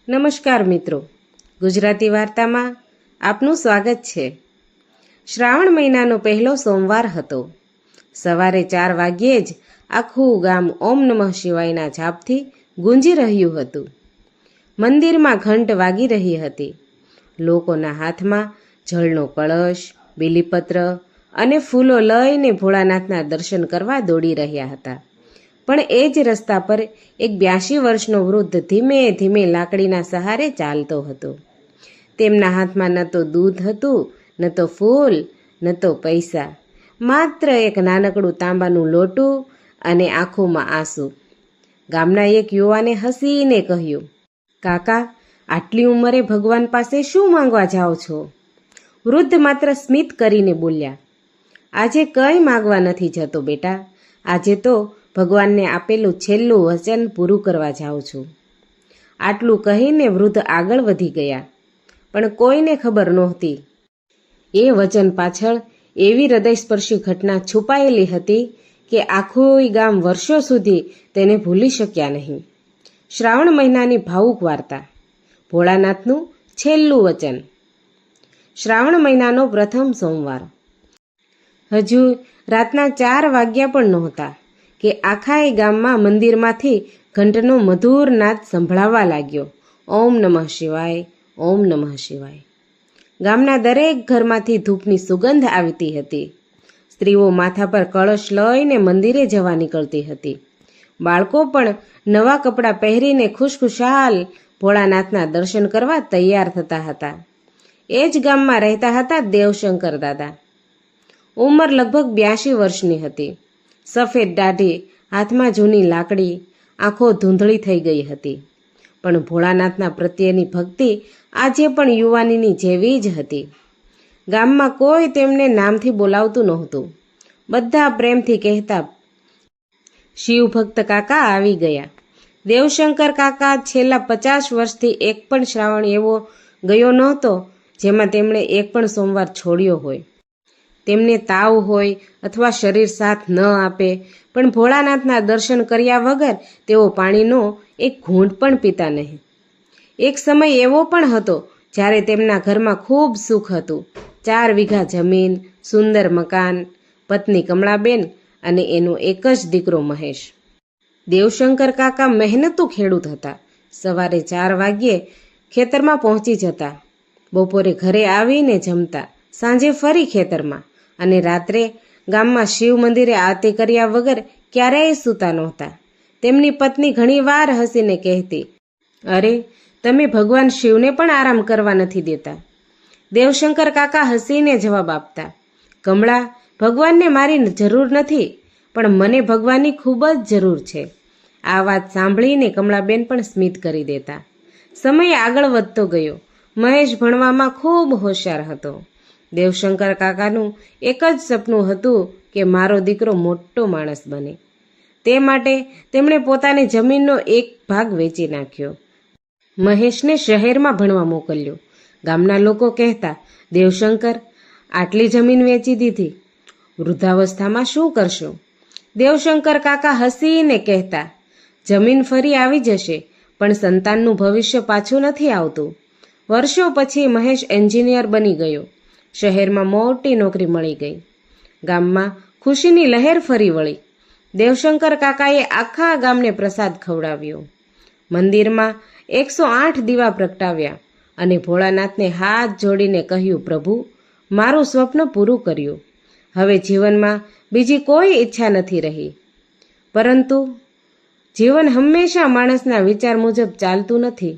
નમસ્કાર મિત્રો, ગુજરાતી વાર્તામાં આપનું સ્વાગત છે. શ્રાવણ મહિનાનો પહેલો સોમવાર હતો. સવારે 4 વાગ્યે જ આખું ગામ ઓમ નમઃ શિવાયના જાપથી ગુંજી રહ્યું હતું. મંદિરમાં ઘંટ વાગી રહી હતી. લોકોના હાથમાં જળનો કળશ, બીલીપત્ર અને ફૂલો લઈને ભોળાનાથના દર્શન કરવા દોડી રહ્યા હતા. પણ એ જ રસ્તા પર એક 82 વર્ષનો વૃદ્ધ ધીમે ધીમે લાકડીના સહારે ચાલતો હતો. તેમના હાથમાં ન તો દૂધ હતું, ન તો ફૂલ, ન તો પૈસા, માત્ર એક નાનકડું તાંબાનું લોટું અને આંખોમાં આંસુ. ગામના એક યુવાને હસીને કહ્યું, કાકા, આટલી ઉંમરે ભગવાન પાસે શું માંગવા જાઓ છો? વૃદ્ધ માત્ર સ્મિત કરીને બોલ્યા, આજે કંઈ માંગવા નથી જતો બેટા, આજે તો ભગવાનને આપેલું છેલ્લું વચન પૂરું કરવા જાઉં છું. આટલું કહીને વૃદ્ધ આગળ વધી ગયા. પણ કોઈને ખબર નહોતી એ વચન પાછળ એવી હૃદયસ્પર્શી ઘટના છુપાયેલી હતી કે આખું ગામ વર્ષો સુધી તેને ભૂલી શક્યા નહીં. શ્રાવણ મહિનાની ભાવુક વાર્તા, ભોળાનાથનું છેલ્લું વચન. શ્રાવણ મહિનાનો પ્રથમ સોમવાર. હજુ રાતના 4 વાગ્યા પણ નહોતા કે આખા ગામમાં મંદિરમાંથી ઘંટનો મધુર નાદ સંભળાવા લાગ્યો. ઓમ નમઃ શિવાય, ઓમ નમઃ શિવાય. ગામના દરેક ઘરમાંથી ધૂપની સુગંધ આવતી હતી. સ્ત્રીઓ માથા પર કળશ લઈને મંદિરે જવા નીકળતી હતી. બાળકો પણ નવા કપડાં પહેરીને ખુશખુશાલ ભોળાનાથના દર્શન કરવા તૈયાર થતા હતા. એ જ ગામમાં રહેતા હતા દેવશંકર દાદા. ઉંમર લગભગ 82 વર્ષની હતી. સફેદ દાઢી, હાથમાં જૂની લાકડી, આંખો ધૂંધળી થઈ ગઈ હતી. પણ ભોળાનાથના પ્રત્યેની ભક્તિ આજે પણ યુવાનીની જેવી જ હતી. ગામમાં કોઈ તેમને નામથી બોલાવતું નહોતું. બધા પ્રેમથી કહેતા, શિવભક્ત કાકા આવી ગયા. દેવશંકર કાકા છેલ્લા 50 વર્ષથી એક પણ શ્રાવણ એવો ગયો નહોતો જેમાં તેમણે એક પણ સોમવાર છોડ્યો હોય. તેમને તાવ હોય અથવા શરીર સાથ ન આપે, પણ ભોળાનાથના દર્શન કર્યા વગર તેઓ પાણીનો એક ઘૂંટ પણ પીતા નહીં. એક સમય એવો પણ હતો જ્યારે તેમના ઘરમાં ખૂબ સુખ હતું. 4 વીઘા જમીન, સુંદર મકાન, પત્ની કમળાબેન અને એનો એક જ દીકરો મહેશ. દેવશંકર કાકા મહેનતુ ખેડૂત હતા. સવારે 4 વાગ્યે ખેતરમાં પહોંચી જતા, બપોરે ઘરે આવીને જમતા, સાંજે ફરી ખેતરમાં અને રાત્રે ગામમાં શિવ મંદિરે આરતી કર્યા વગર ક્યારેય સૂતા નહોતા. તેમની પત્ની ઘણીવાર હસીને કહેતી, અરે, તમે ભગવાન શિવને પણ આરામ કરવા નથી દેતા. દેવશંકર કાકા હસીને જવાબ આપતા, કમળા, ભગવાનને મારી જરૂર નથી, પણ મને ભગવાનની ખૂબ જ જરૂર છે. આ વાત સાંભળીને કમળાબેન પણ સ્મિત કરી દેતા. સમય આગળ વધતો ગયો. મહેશ ભણવામાં ખૂબ હોશિયાર હતો. દેવશંકર કાકાનું એક જ સપનું હતું કે મારો દીકરો મોટો માણસ બને. તે માટે તેમણે પોતાની જમીનનો એક ભાગ વેચી નાખ્યો. મહેશને શહેરમાં ભણવા મોકલ્યો. ગામના લોકો કહેતા, દેવશંકર, આટલી જમીન વેચી દીધી, વૃદ્ધાવસ્થામાં શું કરશો? દેવશંકર કાકા હસીને કહેતા, જમીન ફરી આવી જશે, પણ સંતાનનું ભવિષ્ય પાછું નથી આવતું. વર્ષો પછી મહેશ એન્જિનિયર બની ગયો. શહેરમાં મોટી નોકરી મળી ગઈ. ગામમાં ખુશીની લહેર ફરી વળી. દેવશંકર કાકાએ આખા ગામને પ્રસાદ ખવડાવ્યો. મંદિરમાં 108 દીવા પ્રગટાવ્યા અને ભોળાનાથને હાથ જોડીને કહ્યું, પ્રભુ, મારું સ્વપ્ન પૂરું કર્યું. હવે જીવનમાં બીજી કોઈ ઈચ્છા નથી રહી. પરંતુ જીવન હંમેશા માણસના વિચાર મુજબ ચાલતું નથી.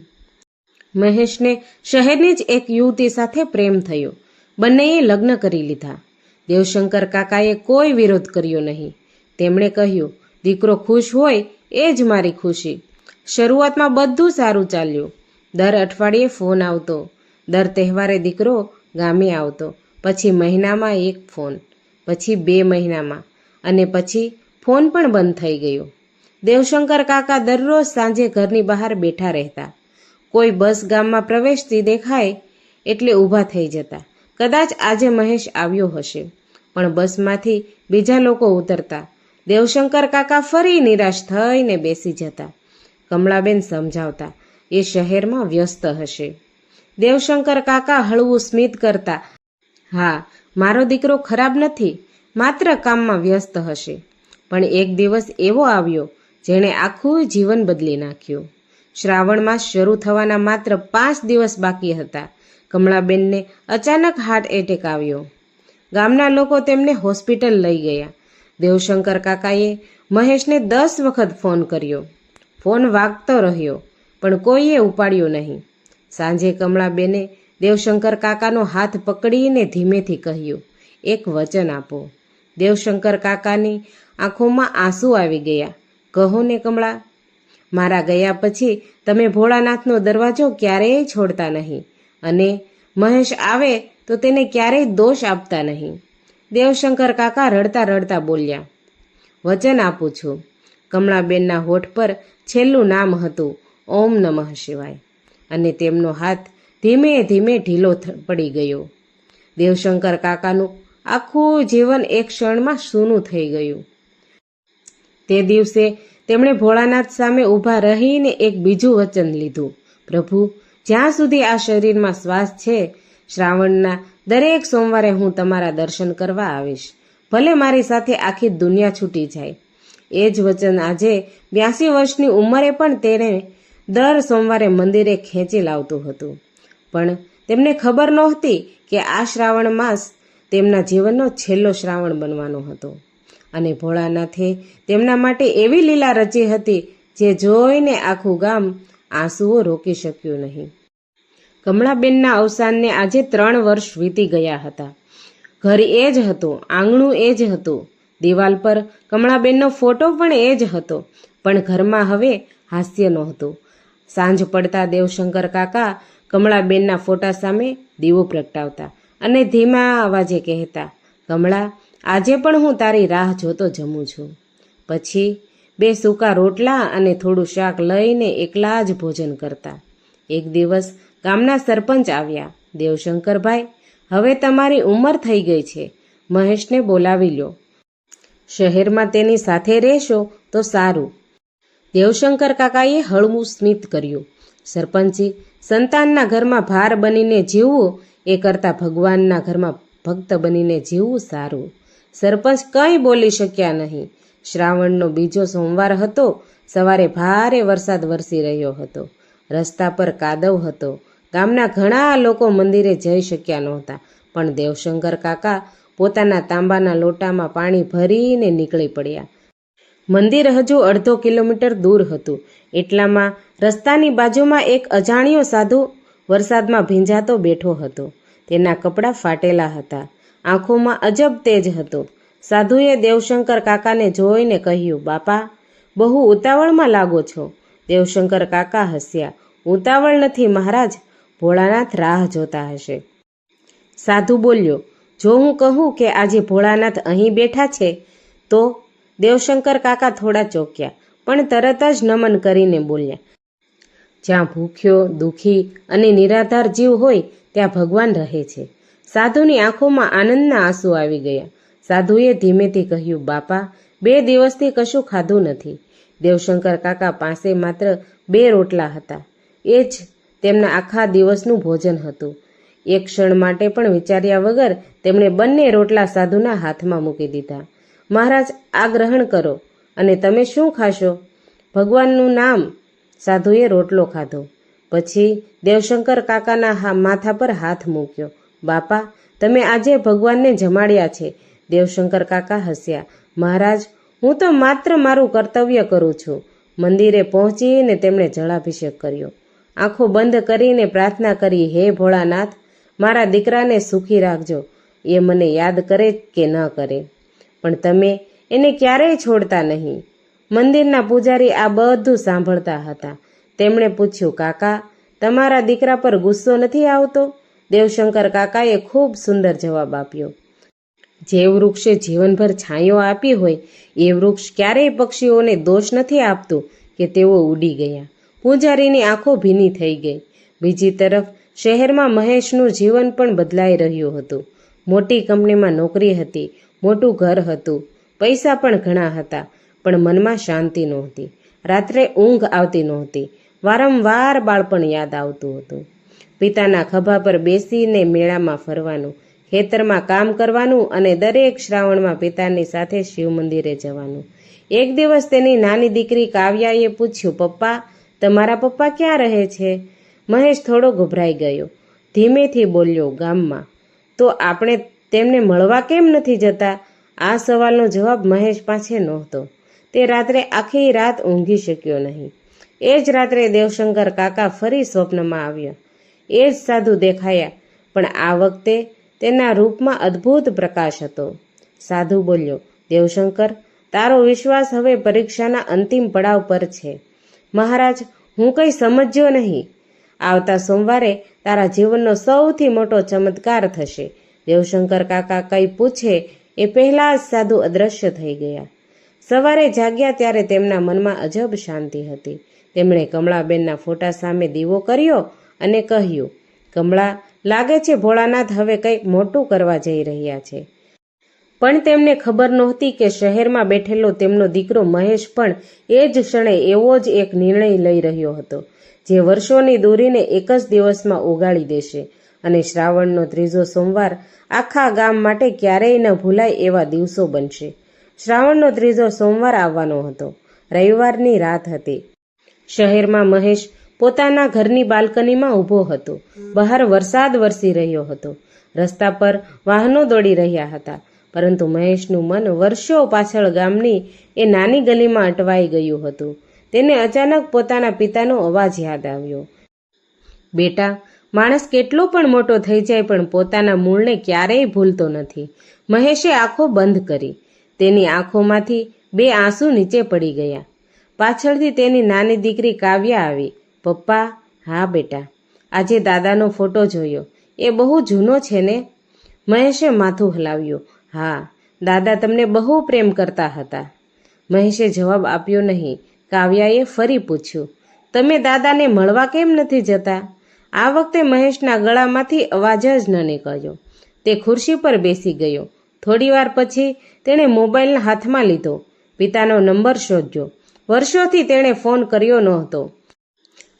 મહેશને શહેરની જ એક યુવતી સાથે પ્રેમ થયો. બંનેએ લગ્ન કરી લીધા. દેવશંકર કાકાએ કોઈ વિરોધ કર્યો નહીં. તેમણે કહ્યું, દીકરો ખુશ હોય એ જ મારી ખુશી. શરૂઆતમાં બધું સારું ચાલ્યું. દર અઠવાડિયે ફોન આવતો, દર તહેવારે દીકરો ગામે આવતો. પછી મહિનામાં 1 ફોન, પછી 2 મહિનામાં, અને પછી ફોન પણ બંધ થઈ ગયો. દેવશંકર કાકા દરરોજ સાંજે ઘરની બહાર બેઠા રહેતા. કોઈ બસ ગામમાં પ્રવેશતી દેખાય એટલે ઊભા થઈ જતા. કદાચ આજે મહેશ આવ્યો હશે. પણ બસમાંથી બીજા લોકો ઉતરતા. દેવશંકર કાકા ફરી નિરાશ થઈને બેસી જતા. કમળાબેન સમજાવતા, એ શહેરમાં વ્યસ્ત હશે. દેવશંકર કાકા હળવું સ્મિત કરતા, હા, મારો દીકરો ખરાબ નથી, માત્ર કામમાં વ્યસ્ત હશે. પણ એક દિવસ એવો આવ્યો જેણે આખું જીવન બદલી નાખ્યું. શ્રાવણ માસ શરૂ થવાના માત્ર 5 દિવસ બાકી હતા. કમળાબેનને અચાનક હાર્ટ એટેક આવ્યો. ગામના લોકો તેમને હોસ્પિટલ લઈ ગયા. દેવશંકર કાકાએ મહેશને 10 વખત ફોન કર્યો. ફોન વાગતો રહ્યો, પણ કોઈએ ઉપાડ્યો નહીં. સાંજે કમળાબેને દેવશંકર કાકાનો હાથ પકડીને ધીમેથી કહ્યું, એક વચન આપો. દેવશંકર કાકાની આંખોમાં આંસુ આવી ગયા. કહો ને કમળા, મારા ગયા પછી તમે ભોળાનાથનો દરવાજો ક્યારેય છોડતા નહીં, અને મહેશ આવે તો તેને ક્યારેય દોષ આપતા નહીં. દેવશંકર કાકા રડતા રડતા બોલ્યા, વચન આપું છું. કમળાબેનના હોઠ પર છેલ્લું નામ હતું ઓમ નમઃ શિવાય, અને તેમનો હાથ ધીમે ધીમે ઢીલો પડી ગયો. દેવશંકર કાકાનું આખું જીવન એક ક્ષણમાં સૂનું થઈ ગયું. તે દિવસે તેમણે ભોળાનાથ સામે ઊભા રહીને એક બીજું વચન લીધું, પ્રભુ, જ્યાં સુધી આ શરીરમાં શ્વાસ છે, શ્રાવણના દરેક સોમવારે હું તમારા દર્શન કરવા આવીશ, ભલે મારી સાથે આખી દુનિયા છૂટી જાય. એ જ વચન આજે 82 વર્ષની ઉંમરે પણ તેણે દર સોમવારે મંદિરે ખેંચી લાવતું હતું. પણ તેમને ખબર નહોતી કે આ શ્રાવણ માસ તેમના જીવનનો છેલ્લો શ્રાવણ બનવાનો હતો, અને ભોળાનાથે તેમના માટે એવી લીલા રચી હતી જે જોઈને આખું ગામ આંસુઓ રોકી શક્યું નહીં. કમળાબેનના અવસાનને આજે 3 વર્ષ વીતી ગયા હતા. ઘર એ જ હતું, આંગણું એ જ હતું, દિવાલ પર કમળાબેનનો ફોટો પણ એ જ હતો, પણ ઘરમાં હવે હાસ્ય નહોતું. સાંજ પડતા દેવશંકર કાકા કમળાબેનના ફોટા સામે દીવો પ્રગટાવતા અને ધીમા અવાજે કહેતા, કમળા, આજે પણ હું તારી રાહ જોતો જમું છું. પછી 2 સૂકા રોટલા અને થોડું શાક લઈને એકલા જ ભોજન કરતા. એક દિવસ ગામના સરપંચ આવ્યા, દેવશંકરભાઈ, હવે તમારી ઉંમર થઈ ગઈ છે, મહેશને બોલાવી લો. શહેરમાં તેની સાથે રહેશો તો સારું. દેવશંકર કાકાએ હળવું સ્મિત કર્યું. સરપંચી, સંતાનના ઘરમાં ભાર બનીને જીવવું એ કરતાં ભગવાનના ઘરમાં ભક્ત બનીને જીવવું સારું. સરપંચ કંઈ બોલી શક્યા નહીં. શ્રાવણનો બીજો સોમવાર હતો. સવારે ભારે વરસાદ વરસી રહ્યો હતો. રસ્તા પર કાદવ હતો. ગામના ઘણા લોકો મંદિરે જઈ શક્યા નહોતા, પણ દેવશંકર કાકા પોતાના તાંબાના લોટામાં પાણી ભરીને નીકળી પડ્યા. મંદિર હજુ અડધો કિલોમીટર દૂર હતું. એટલામાં રસ્તાની બાજુમાં એક અજાણ્યો સાધુ વરસાદમાં ભીંજાતો બેઠો હતો. તેના કપડાં ફાટેલા હતા, આંખોમાં અજબ તેજ હતો. સાધુએ દેવશંકર કાકાને જોઈને કહ્યું, બાપા, બહુ ઉતાવળમાં લાગો છો. દેવશંકર કાકા હસ્યા. ઉતાવળ નથી મહારાજ, ભોળાનાથ રાહ જોતા હશે. સાધુ બોલ્યો, જો હું કહું કે આજે ભોળાનાથ અહીં બેઠા છે તો? દેવશંકર કાકા થોડા ચોંક્યા, પણ તરત જ નમન કરીને બોલ્યા, જ્યાં ભૂખ્યો, દુઃખી અને નિરાધાર જીવ હોય ત્યાં ભગવાન રહે છે. સાધુની આંખોમાં આનંદના આંસુ આવી ગયા. સાધુએ ધીમેથી કહ્યું, બાપા, 2 દિવસથી કશું ખાધું નથી. દેવશંકર કાકા પાસે માત્ર 2 રોટલા હતા. એ જ તેમના આખા દિવસનું ભોજન હતું. એક ક્ષણ માટે પણ વિચાર્યા વગર તેમણે બંને રોટલા સાધુના હાથમાં મૂકી દીધા. મહારાજ, આ ગ્રહણ કરો. અને તમે શું ખાશો? ભગવાનનું નામ. સાધુએ રોટલો ખાધો. પછી દેવશંકર કાકાના માથા પર હાથ મૂક્યો. બાપા, તમે આજે ભગવાનને જમાડ્યા છે. દેવશંકર કાકા હસ્યા. મહારાજ, હું તો માત્ર મારું કર્તવ્ય કરું છું. મંદિરે પહોંચીને તેમણે જળાભિષેક કર્યો. આંખો બંધ કરીને પ્રાર્થના કરી, હે ભોળાનાથ, મારા દીકરાને સુખી રાખજો. એ મને યાદ કરે કે ન કરે, પણ તમે એને ક્યારેય છોડતા નહીં. મંદિરના પૂજારી આ બધું સાંભળતા હતા. તેમણે પૂછ્યું, કાકા, તમારા દીકરા પર ગુસ્સો નથી આવતો? દેવશંકર કાકાએ ખૂબ સુંદર જવાબ આપ્યો, જે વૃક્ષે જીવનભર છાંયો આપી હોય એ વૃક્ષ ક્યારેય પક્ષીઓને દોષ નથી આપતું કે તેઓ ઉડી ગયા. પૂજારીની આંખો ભીની થઈ ગઈ. બીજી તરફ શહેરમાં મહેશનું જીવન પણ બદલાઈ રહ્યું હતું. મોટી કંપનીમાં નોકરી હતી, મોટું ઘર હતું, પૈસા પણ ઘણા હતા, પણ મનમાં શાંતિ નહોતી. રાત્રે ઊંઘ આવતી નહોતી. વારંવાર બાળપણ યાદ આવતું હતું. પિતાના ખભા પર બેસીને મેળામાં ફરવાનું, ખેતરમાં કામ કરવાનું અને દરેક શ્રાવણમાં પિતાની સાથે શિવ મંદિરે જવાનું. એક દિવસ તેની નાની દીકરી કાવ્યાએ પૂછ્યું, પપ્પા, તમારા પપ્પા ક્યાં રહે છે? મહેશ થોડો ગભરાઈ ગયો. ધીમેથી બોલ્યો, ગામમાં. તો આપણે તેમને મળવા કેમ નથી જતા? આ સવાલનો જવાબ મહેશ પાસે નહોતો. તે રાત્રે આખી રાત ઊંઘી શક્યો નહીં. એ જ રાત્રે દેવશંકર કાકા ફરી સ્વપ્નમાં આવ્યા. એ જ સાધુ દેખાયા, પણ આ વખતે તેના રૂપમાં અદ્ભુત પ્રકાશ હતો. સાધુ બોલ્યો, દેવશંકર, તારો વિશ્વાસ હવે પરીક્ષાના અંતિમ પડાવ પર છે. મહારાજ, હું કંઈ સમજ્યો નહીં. આવતા સોમવારે તારા જીવનનો સૌથી મોટો ચમત્કાર થશે. દેવશંકર કાકા કંઈ પૂછે એ પહેલાં જ સાધુ અદૃશ્ય થઈ ગયા. સવારે જાગ્યા ત્યારે તેમના મનમાં અજબ શાંતિ હતી. તેમણે કમળાબેનના ફોટા સામે દીવો કર્યો અને કહ્યું, કમળા, લાગે છે ભોળાનાથ હવે કંઈક મોટું કરવા જઈ રહ્યા છે. પણ તેમને ખબર નહોતી કે શહેરમાં બેઠેલો તેમનો દીકરો મહેશ પણ એ જ ક્ષણે એવો જ એક નિર્ણય લઈ રહ્યો હતો, જે વર્ષોની દૂરીને એક જ દિવસમાં ઉગાડી દેશે. અને શ્રાવણનો 3જો સોમવાર આખા ગામ માટે ક્યારેય ન ભૂલાય એવા દિવસો બનશે. શ્રાવણનો 3જો સોમવાર આવવાનો હતો. રવિવારની રાત હતી. શહેરમાં મહેશ પોતાના ઘરની બાલ્કનીમાં ઊભો હતો. બહાર વરસાદ વરસી રહ્યો હતો. રસ્તા પર વાહનો દોડી રહ્યા હતા, પરંતુ મહેશનું મન વર્ષો પાછળ ગામની એ નાની ગલીમાં અટવાઈ ગયું હતું. તેને અચાનક પોતાના પિતાનો અવાજ યાદ આવ્યો. બેટા, માણસ કેટલો પણ મોટો થઈ જાય પણ પોતાના મૂળને ક્યારેય ભૂલતો નથી. મહેશે આંખો બંધ કરી. તેની આંખોમાંથી 2 આંસુ નીચે પડી ગયા. પાછળથી તેની નાની દીકરી કાવ્યા આવી. પપ્પા. હા બેટા, આજે દાદાનો ફોટો જોયો. એ બહુ જૂનો છે ને? મહેશે માથું હલાવ્યું. હા, દાદા તમને બહુ પ્રેમ કરતા હતા. મહેશે જવાબ આપ્યો નહીં. કાવ્યાએ ફરી પૂછ્યું, તમે દાદાને મળવા કેમ નથી જતા? આ વખતે મહેશના ગળામાંથી અવાજ જ ન નીકળ્યો. તે ખુરશી પર બેસી ગયો. થોડીવાર પછી તેણે મોબાઈલ હાથમાં લીધો. પિતાનો નંબર શોધ્યો. વર્ષોથી તેણે ફોન કર્યો નહોતો.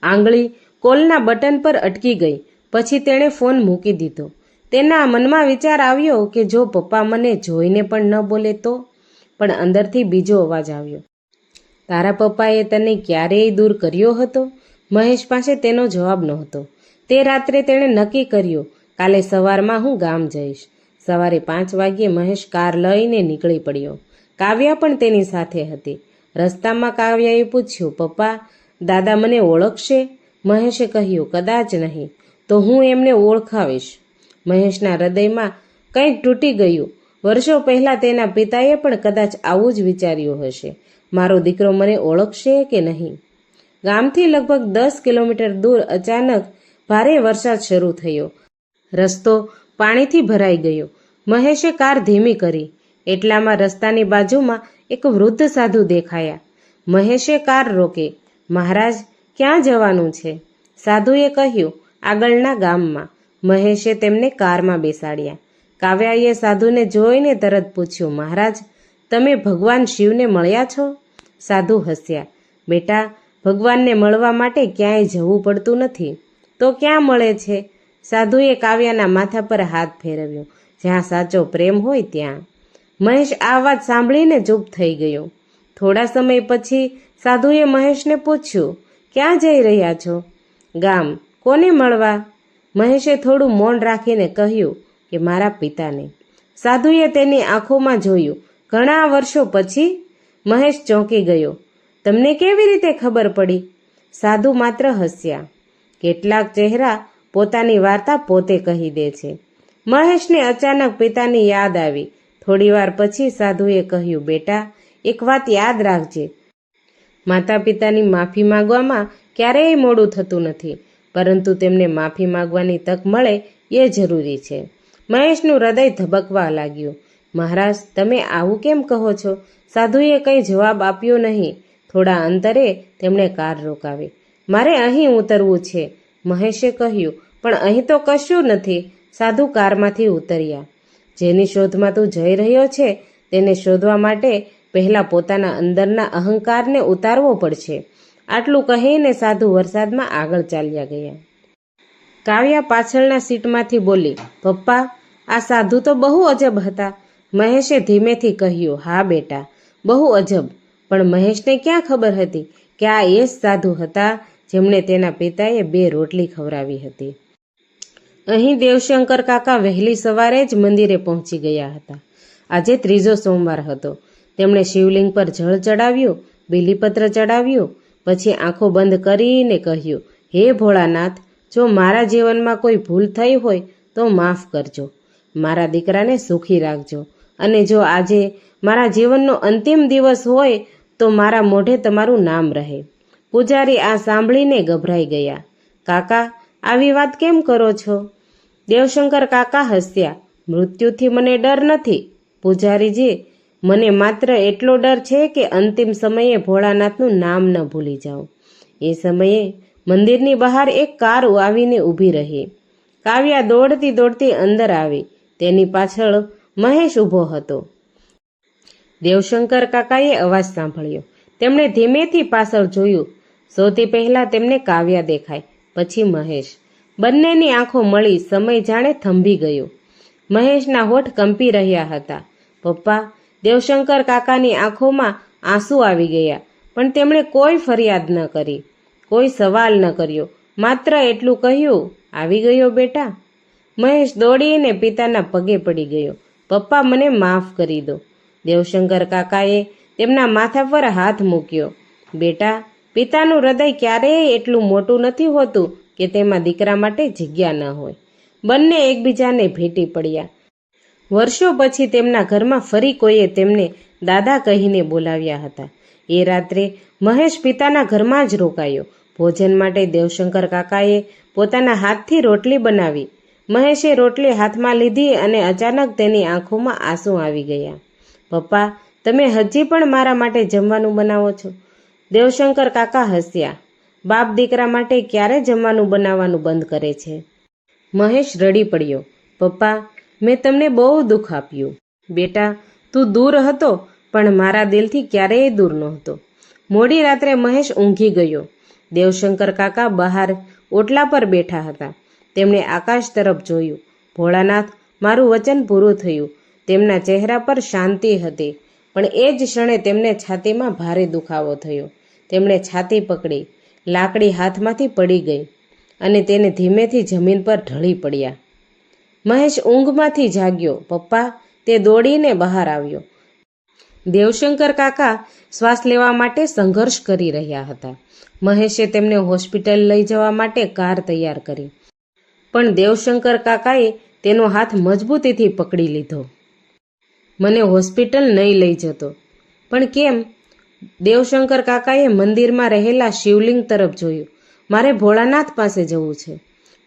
આંગળી કોલના બટન પર અટકી ગઈ. પછી તેણે ફોન મૂકી દીધો. તેના મનમાં વિચાર આવ્યો કે જો પપ્પા મને જોઈને પણ ન બોલે તો? પણ અંદરથી બીજો અવાજ આવ્યો, તારા પપ્પાએ તને ક્યારેય દૂર કર્યો હતો? મહેશ પાસે તેનો જવાબ નહોતો. તે રાત્રે તેણે નક્કી કર્યું, કાલે સવારમાં હું ગામ જઈશ. સવારે 5 વાગ્યે મહેશ કાર લઈને નીકળી પડ્યો. કાવ્યા પણ તેની સાથે હતી. રસ્તામાં કાવ્યાએ પૂછ્યું, પપ્પા, દાદા મને ઓળખશે? મહેશે કહ્યું, કદાચ નહીં, તો હું એમને ઓળખાવીશ. મહેશના હૃદયમાં કંઈક તૂટી ગયું. વર્ષો પહેલાં તેના પિતાએ પણ કદાચ આવું જ વિચાર્યું હશે, મારો દીકરો મને ઓળખશે કે નહીં. ગામથી લગભગ 10 કિલોમીટર દૂર અચાનક ભારે વરસાદ શરૂ થયો. રસ્તો પાણીથી ભરાઈ ગયો. મહેશે કાર ધીમી કરી. એટલામાં રસ્તાની બાજુમાં એક વૃદ્ધ સાધુ દેખાયા. મહેશે કાર રોકી. મહારાજ, ક્યાં જવાનું છે? સાધુએ કહ્યું, આગળના ગામમાં. મહેશે તેમને કારમાં બેસાડ્યા. કાવ્યાએ સાધુને જોઈને તરત પૂછ્યું, મહારાજ, તમે ભગવાન શિવને મળ્યા છો? સાધુ હસ્યા. બેટા, ભગવાનને મળવા માટે ક્યાંય જવું પડતું નથી. તો ક્યાં મળે છે? સાધુએ કાવ્યાના માથા પર હાથ ફેરવ્યો. જ્યાં સાચો પ્રેમ હોય ત્યાં. મહેશ આ વાત સાંભળીને ચૂપ થઈ ગયો. થોડા સમય પછી સાધુએ મહેશને પૂછ્યું, ક્યાં જઈ રહ્યા છો? ગામ. કોને મળવા? મહેશે થોડું મૌન રાખીને કહ્યું કે મારા પિતાને. સાધુએ તેની આંખોમાં જોયું. ઘણા વર્ષો પછી? મહેશ ચોંકી ગયો. તમને કેવી રીતે ખબર પડી? સાધુ માત્ર હસ્યા. કેટલાક ચહેરા પોતાની વાર્તા પોતે કહી દે છે. મહેશને અચાનક પિતાની યાદ આવી. થોડીવાર પછી સાધુએ કહ્યું, બેટા, એક વાત યાદ રાખજે, માતા પિતાની માફી માંગવામાં ક્યારેય મોડું થતું નથી, પરંતુ તેમને માફી માંગવાની તક મળે એ જરૂરી છે. મહેશનું હૃદય ધબકવા લાગ્યું. મહારાજ, તમે આવું કેમ કહો છો? સાધુએ કંઈ જવાબ આપ્યો નહીં. થોડા અંતરે તેમણે કાર રોકાવી. મારે અહીં ઉતરવું છે, મહેશે કહ્યું. પણ અહીં તો કશું નથી. સાધુ કારમાંથી ઉતર્યા. જેની શોધમાં તું જઈ રહ્યો છે તેને શોધવા માટે પહેલાં પોતાના અંદરના અહંકારને ઉતારવો પડશે. આટલું કહીને સાધુ વરસાદમાં આગળ ચાલ્યા ગયા. કાવ્યા પાછળના સીટમાંથી બોલી, પપ્પા, આ સાધુ તો બહુ અજબ હતા. મહેશે ધીમેથી કહ્યું, હા બેટા, બહુ અજબ. પણ મહેશને ક્યાં ખબર હતી કે આ એ જ સાધુ હતા જેમણે તેના પિતાએ 2 રોટલી ખવડાવી હતી. અહીં દેવશંકર કાકા વહેલી સવારે જ મંદિરે પહોંચી ગયા હતા. આજે 3જો સોમવાર હતો. તેમણે શિવલિંગ પર જળ ચડાવ્યું, બીલીપત્ર ચડાવ્યું, પછી આંખો બંધ કરીને કહ્યું, હે ભોળાનાથ, જો મારા જીવનમાં કોઈ ભૂલ થઈ હોય તો માફ કરજો. મારા દીકરાને સુખી રાખજો. અને જો આજે મારા જીવનનો અંતિમ દિવસ હોય તો મારા મોઢે તમારું નામ રહે. પૂજારી આ સાંભળીને ગભરાઈ ગયા. કાકા, આવી વાત કેમ કરો છો? દેવશંકર કાકા હસ્યા. મૃત્યુથી મને ડર નથી પૂજારીજી, મને માત્ર એટલો ડર છે કે અંતિમ સમયે ભોળાનાથનું નામ ન ભૂલી જાઉં. એ સમયે મંદિરની બહાર એક કાર આવીને ઊભી રહી. કાવ્યા દોડતી દોડતી અંદર આવી. તેની પાછળ મહેશ ઊભો હતો. દેવશંકર કાકાએ અવાજ સાંભળ્યો. તેમણે ધીમેથી પાછળ જોયું. સૌથી પહેલા તેમને કાવ્યા દેખાય, પછી મહેશ. બંનેની આંખો મળી. સમય જાણે થંભી ગયો. મહેશના હોઠ કંપી રહ્યા હતા. પપ્પા, દેવશંકર કાકાની આંખોમાં આંસુ આવી ગયા, પણ તેમણે કોઈ ફરિયાદ ન કરી, કોઈ સવાલ ન કર્યો. માત્ર એટલું કહ્યું, આવી ગયો બેટા. મહેશ દોડીને પિતાના પગે પડી ગયો. પપ્પા, મને માફ કરી દો. દેવશંકર કાકાએ તેમના માથા પર હાથ મૂક્યો. બેટા, પિતાનું હૃદય ક્યારેય એટલું મોટું નથી હોતું કે તેમાં દીકરા માટે જગ્યા ન હોય. બંને એકબીજાને ભેટી પડ્યા. વર્ષો પછી તેમના ઘરમાં ફરી કોઈએ તેમને દાદા કહીને બોલાવ્યા હતા. એ રાત્રે મહેશ પિતાના ઘરમાં જ રોકાયો. ભોજન માટે દેવશંકર કાકાએ પોતાના હાથથી રોટલી બનાવી. મહેશે રોટલી હાથમાં લીધી અને અચાનક તેની આંખોમાં આંસુ આવી ગયા. પપ્પા, તમે હજી પણ મારા માટે જમવાનું બનાવો છો? દેવશંકર કાકા હસ્યા. બાપ દીકરા માટે ક્યારે જમવાનું બનાવવાનું બંધ કરે છે? મહેશ રડી પડ્યો. પપ્પા, મેં તમને બહુ દુઃખ આપ્યું. બેટા, તું દૂર હતો પણ મારા દિલથી ક્યારેય દૂર નહોતો. મોડી રાત્રે મહેશ ઊંઘી ગયો. દેવશંકર કાકા બહાર ઓટલા પર બેઠા હતા. તેમણે આકાશ તરફ જોયું. ભોળાનાથ, મારું વચન પૂરું થયું. તેમના ચહેરા પર શાંતિ હતી, પણ એ જ ક્ષણે તેમને છાતીમાં ભારે દુખાવો થયો. તેમણે છાતી પકડી. લાકડી હાથમાંથી પડી ગઈ અને તેને ધીમેથી જમીન પર ઢળી પડ્યા. મહેશ ઊંઘમાંથી જાગ્યો. પપ્પા, તે દોડીને બહાર આવ્યો. દેવશંકર કાકા શ્વાસ લેવા માટે સંઘર્ષ કરી રહ્યા હતા. મહેશે તેમને હોસ્પિટલ લઈ જવા માટે કાર તૈયાર કરી, પણ દેવશંકર કાકાએ તેનો હાથ મજબૂતીથી પકડી લીધો. મને હોસ્પિટલ નહીં લઈ જતો. પણ કેમ? દેવશંકર કાકાએ મંદિરમાં રહેલા શિવલિંગ તરફ જોયું. મારે ભોળાનાથ પાસે જવું છે.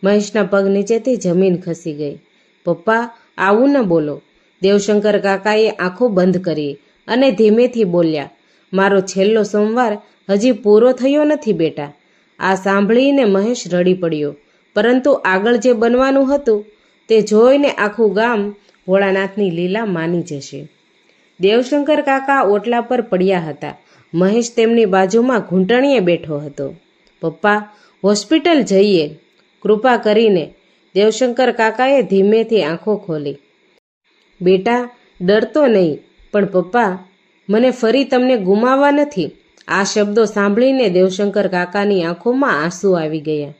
મહેશના પગ નીચેથી જમીન ખસી ગઈ. પપ્પા, આવું ન બોલો. દેવશંકર કાકાએ આંખો બંધ કરી અને ધીમેથી બોલ્યા, મારો છેલ્લો સોમવાર હજી પૂરો થયો નથી બેટા. આ સાંભળીને મહેશ રડી પડ્યો. પરંતુ આગળ જે બનવાનું હતું તે જોઈને આખું ગામ ભોળાનાથની લીલા માની જશે. દેવશંકર કાકા ઓટલા પર પડ્યા હતા. મહેશ તેમની બાજુમાં ઘૂંટણીએ બેઠો હતો. પપ્પા, હોસ્પિટલ જઈએ, કૃપા કરીને. દેવશંકર કાકાએ ધીમેથી આંખો ખોલી. બેટા, ડરતો નહીં, પણ પપ્પા, મને ફરી તમને ગુમાવવા નથી. આ શબ્દો સાંભળીને દેવશંકર કાકાની આંખોમાં આંસુ આવી ગયા.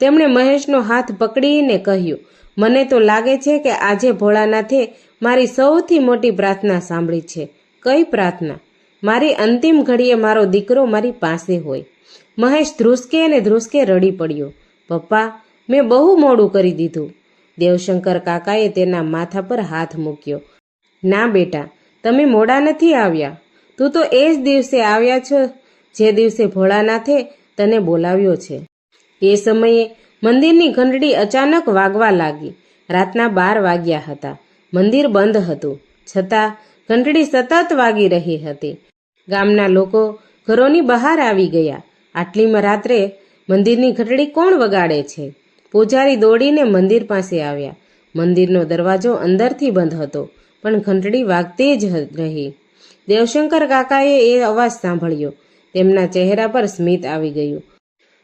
તેમણે મહેશનો હાથ પકડીને કહ્યું, મને તો લાગે છે કે આજે ભોળાનાથે મારી સૌથી મોટી પ્રાર્થના સાંભળી છે. કઈ પ્રાર્થના? મારી અંતિમ ઘડીએ મારો દીકરો મારી પાસે હોય. મહેશ ધ્રુસકે અને ધ્રુસકે રડી પડ્યો. પપ્પા, મેં બહુ મોડું કરી દીધું. દેવશંકર કાકાએ તેના માથા પર હાથ મૂક્યો. ના બેટા, તમે મોડા નથી આવ્યા. તું તો એ જ દિવસે આવ્યા છો જે દિવસે ભોળાનાથે તને બોલાવ્યો છે. એ સમયે મંદિરની ઘંટડી અચાનક વાગવા લાગી. રાતના 12 વાગ્યા હતા. મંદિર બંધ હતું, છતાં ઘંટડી સતત વાગી રહી હતી. ગામના લોકો ઘરોની બહાર આવી ગયા. આટલીમાં રાત્રે મંદિરની ઘંટડી કોણ વગાડે છે? પૂજારી દોડીને મંદિર પાસે આવ્યા. મંદિરનો દરવાજો અંદરથી બંધ હતો, પણ ઘંટડી વાગતી જ રહી. દેવશંકર કાકાએ એ અવાજ સાંભળ્યો. તેમના ચહેરા પર સ્મિત આવી ગયું.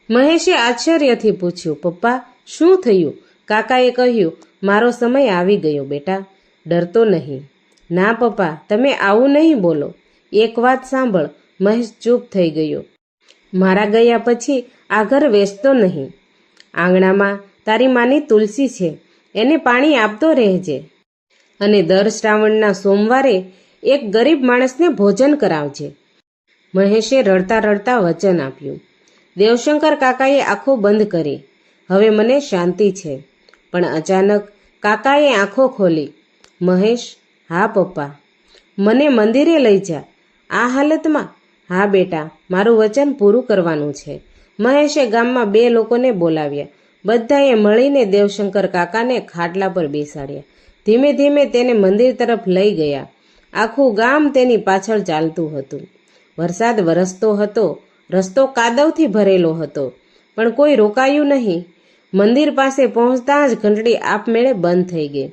મહેશે આશ્ચર્યથી પૂછ્યું, પપ્પા શું થયું? કાકાએ કહ્યું, મારો સમય આવી ગયો બેટા, ડરતો નહીં. ના પપ્પા, તમે આવું નહીં બોલો. એક વાત સાંભળ. મહેશ ચૂપ થઈ ગયો. મારા ગયા પછી આ ઘર વેચતો નહીં. આંગણામાં તારી માની તુલસી છે, એને પાણી આપતો રહેજે. અને દર શ્રાવણના સોમવારે એક ગરીબ માણસને ભોજન કરાવજે. મહેશે રડતા રડતા વચન આપ્યું. દેવશંકર કાકાએ આંખો બંધ કરી. હવે મને શાંતિ છે. પણ અચાનક કાકાએ આંખો ખોલી. મહેશ, હા પપ્પા. મને મંદિરે લઈ જા. આ હાલતમાં? હા બેટા, મારું વચન પૂરું કરવાનું છે. મહેશે ગામમાં 2 લોકોને બોલાવ્યા. બધાએ મળીને દેવશંકર કાકાને ખાટલા પર બેસાડ્યા. ધીમે ધીમે તેને મંદિર તરફ લઈ ગયા. આખું ગામ તેની પાછળ ચાલતું હતું. વરસાદ વરસતો હતો. રસ્તો કાદવથી ભરેલો હતો, પણ કોઈ રોકાયું નહીં. મંદિર પાસે પહોંચતા જ ઘંટડી આપમેળે બંધ થઈ ગઈ.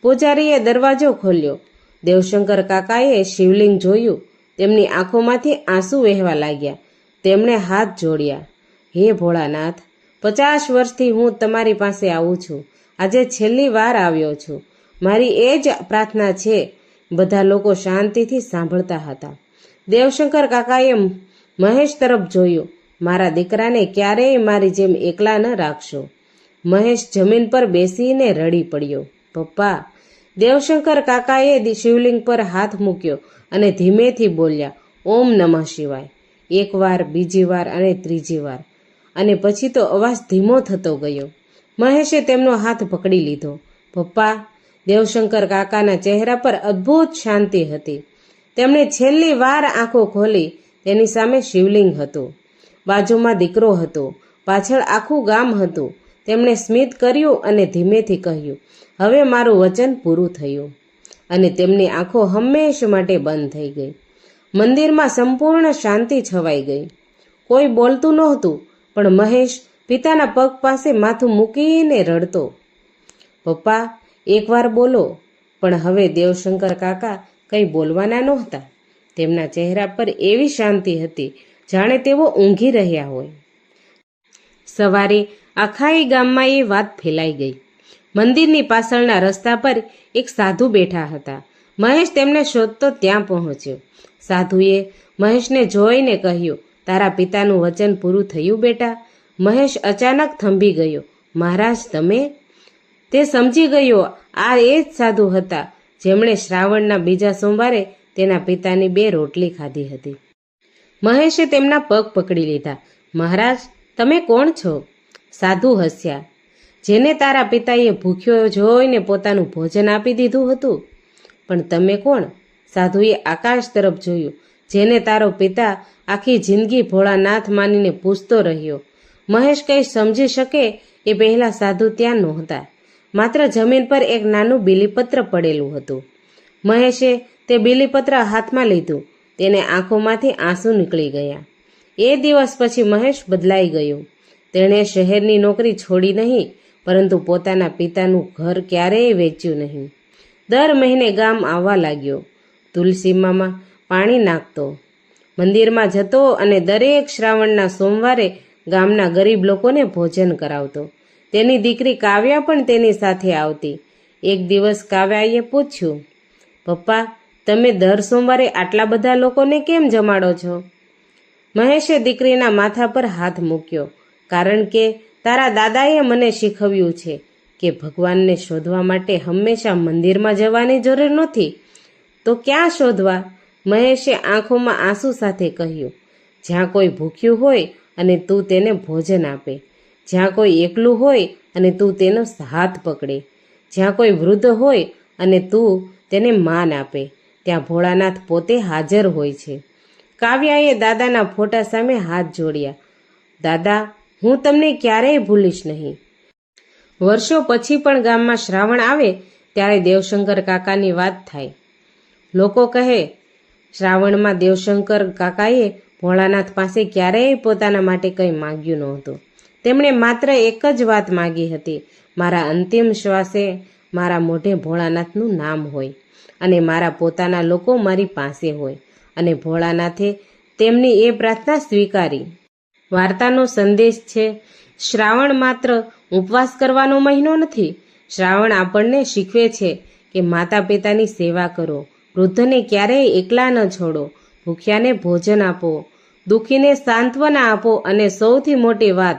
પૂજારીએ દરવાજો ખોલ્યો. દેવશંકર કાકાએ શિવલિંગ જોયું. તેમની આંખોમાંથી આંસુ વહેવા લાગ્યા. તેમણે હાથ જોડ્યા. હે ભોળાનાથ, 50 વર્ષથી હું તમારી પાસે આવું છું. આજે છેલ્લી વાર આવ્યો છું. મારી એ જ પ્રાર્થના છે. બધા લોકો શાંતિથી સાંભળતા હતા. દેવશંકર કાકાએ મહેશ તરફ જોયું. મારા દીકરાને ક્યારેય મારી જેમ એકલા ન રાખશો. મહેશ જમીન પર બેસીને રડી પડ્યો. પપ્પા. દેવશંકર કાકાએ શિવલિંગ પર હાથ મૂક્યો અને ધીમેથી બોલ્યા, ઓમ નમઃ શિવાય. 1 વાર, બીજી વાર અને ત્રીજી વાર. અને પછી તો અવાજ ધીમો થતો ગયો. મહેશે તેમનો હાથ પકડી લીધો. પપ્પા. દેવશંકર કાકાના ચહેરા પર અદ્ભુત શાંતિ હતી. તેમણે છેલ્લી વાર આંખો ખોલી. તેની સામે શિવલિંગ હતું. બાજુમાં દીકરો હતો. પાછળ આખું ગામ હતું. તેમણે સ્મિત કર્યું અને ધીમેથી કહ્યું, હવે મારું વચન પૂરું થયું. અને તેમની આંખો હંમેશ માટે બંધ થઈ ગઈ. મંદિરમાં સંપૂર્ણ શાંતિ છવાઈ ગઈ. કોઈ બોલતું નહોતું, પણ મહેશ પિતાના પગ પાસે માથું મૂકીને રડતો. પપ્પા, એકવાર બોલો. પણ હવે દેવશંકર કાકા કંઈ બોલવાના નહોતા. તેમના ચહેરા પર એવી શાંતિ હતી, જાણે તેઓ ઊંઘી રહ્યા હોય. સવારે આખાઈ ગામમાં એ વાત ફેલાઈ ગઈ. મંદિરની પાછળના રસ્તા પર એક સાધુ બેઠા હતા. મહેશ તેમને શોધતો ત્યાં પહોંચ્યો. સાધુએ મહેશને જોઈને કહ્યું, તારા પિતાનું વચન પૂરું થયું બેટા? મહેશ અચાનક થંભી ગયો. મહારાજ, તમે? તે સમજી ગયો આ એ જ સાધુ હતા જેમણે શ્રાવણના બીજા સોમવારે તેના પિતાની 2 રોટલી ખાધી હતી. મહેશે તેમના પગ પકડી લીધા. મહારાજ, તમે કોણ છો? સાધુ હસ્યા. જેને તારા પિતાએ ભૂખ્યો જોઈને પોતાનું ભોજન આપી દીધું હતું. પણ તમે કોણ? સાધુએ આકાશ તરફ જોયું. જેને તારો પિતા આખી જિંદગી ભોળાનાથ માનીને પૂછતો રહ્યો. મહેશ કંઈ સમજી શકે એ પહેલાં સાધુ ત્યાં નહોતા. માત્ર જમીન પર એક નાનું બીલીપત્ર પડેલું હતું. મહેશે તે બીલીપત્ર હાથમાં લીધું. તેને આંખોમાંથી આંસુ નીકળી ગયા. એ દિવસ પછી મહેશ બદલાઈ ગયો. તેણે શહેરની નોકરી છોડી નહીં, પરંતુ પોતાના પિતાનું ઘર ક્યારેય વેચ્યું નહીં. દર મહિને ગામ આવવા લાગ્યો. તુલસીમાં પાણી નાખતો, મંદિરમાં જતો અને દરેક શ્રાવણના સોમવારે ગામના ગરીબ લોકોને ભોજન કરાવતો. તેની દીકરી કાવ્યા પણ તેની સાથે આવતી. એક દિવસ કાવ્યાએ પૂછ્યું, પપ્પા, તમે દર સોમવારે આટલા બધા લોકોને કેમ જમાડો છો? મહેશે દીકરીના માથા પર હાથ મૂક્યો. કારણ કે તારા દાદાએ મને શીખવ્યું છે કે ભગવાનને શોધવા માટે હંમેશા મંદિરમાં જવાની જરૂર નથી. તો ક્યાં શોધવા? મહેશે આંખોમાં આંસુ સાથે કહ્યું, જ્યાં કોઈ ભૂખ્યું હોય અને તું તેને ભોજન આપે, જ્યાં કોઈ એકલું હોય અને તું તેનો હાથ પકડે, જ્યાં કોઈ વૃદ્ધ હોય અને તું તેને માન આપે, ત્યાં ભોળાનાથ પોતે હાજર હોય છે. કાવ્યાએ દાદાના ફોટા સામે હાથ જોડ્યા. દાદા, હું તમને ક્યારેય ભૂલીશ નહીં. વર્ષો પછી પણ ગામમાં શ્રાવણ આવે ત્યારે દેવશંકર કાકાની વાત થાય. લોકો કહે, શ્રાવણમાં દેવશંકર કાકાએ ભોળાનાથ પાસે ક્યારેય પોતાના માટે કંઈ માંગ્યું નહોતું. તેમણે માત્ર એક જ વાત માગી હતી, મારા અંતિમ શ્વાસે મારા મોઢે ભોળાનાથનું નામ હોય અને મારા પોતાના લોકો મારી પાસે હોય. અને ભોળાનાથે તેમની એ પ્રાર્થના સ્વીકારી. વાર્તાનો સંદેશ છે, શ્રાવણ માત્ર ઉપવાસ કરવાનો મહિનો નથી. શ્રાવણ આપણને શીખવે છે કે માતા પિતાની સેવા કરો, વૃદ્ધને ક્યારેય એકલા ન છોડો, ભૂખ્યાને ભોજન આપો, દુઃખીને સાંત્વના આપો અને સૌથી મોટી વાત,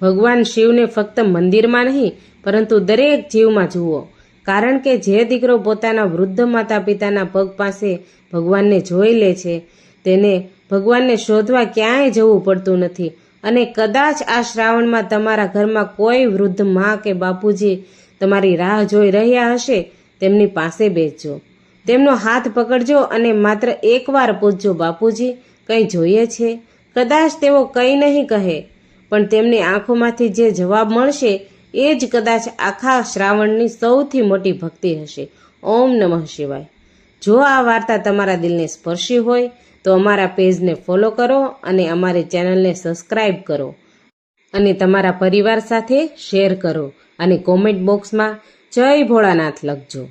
ભગવાન શિવને ફક્ત મંદિરમાં નહીં પરંતુ દરેક જીવમાં જુઓ. કારણ કે જે દીકરો પોતાના વૃદ્ધ માતા પિતાના પગ પાસે ભગવાનને જોઈ લે છે તેને ભગવાનને શોધવા ક્યાંય જવું પડતું નથી. અને કદાચ આ શ્રાવણમાં તમારા ઘરમાં કોઈ વૃદ્ધ મા કે બાપુજી તમારી રાહ જોઈ રહ્યા હશે, તેમની પાસે બેસજો, તેમનો હાથ પકડજો અને માત્ર એકવાર પૂછજો, બાપુજી કંઈ જોઈએ છે? કદાચ તેઓ કંઈ નહીં કહે, પણ તેમની આંખોમાંથી જે જવાબ મળશે એ જ કદાચ આખા શ્રાવણની સૌથી મોટી ભક્તિ હશે. ઓમ નમઃ શિવાય. જો આ વાર્તા તમારા દિલને સ્પર્શી હોય તો અમારા પેજને ફોલો કરો અને અમારી ચેનલને સબસ્ક્રાઈબ કરો અને તમારા પરિવાર સાથે શેર કરો અને કોમેન્ટ બોક્સમાં જય ભોળાનાથ લખજો.